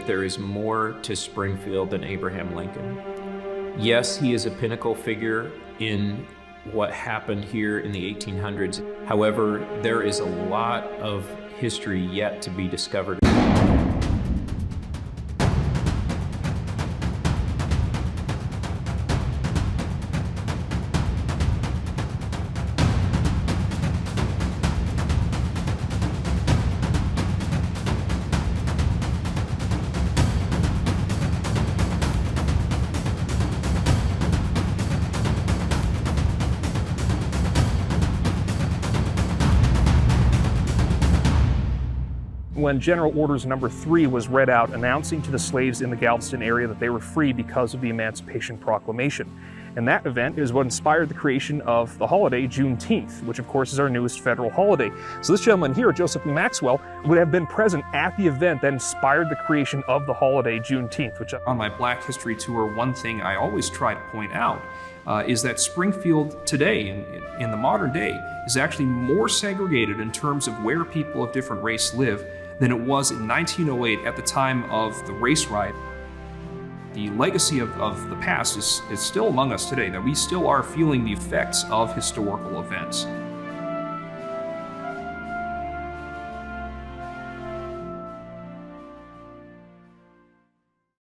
There is more to Springfield than Abraham Lincoln. Yes, he is a pinnacle figure in what happened here in the 1800s. However, there is a lot of history yet to be discovered. When General Orders Number 3 was read out announcing to the slaves in the Galveston area that they were free because of the Emancipation Proclamation. And that event is what inspired the creation of the holiday Juneteenth, which of course is our newest federal holiday. So this gentleman here, Joseph B. Maxwell, would have been present at the event that inspired the creation of the holiday Juneteenth. On my Black History Tour, one thing I always try to point out is that Springfield today, in the modern day, is actually more segregated in terms of where people of different race live than it was in 1908 at the time of the race riot. The legacy of the past is still among us today, that we still are feeling the effects of historical events.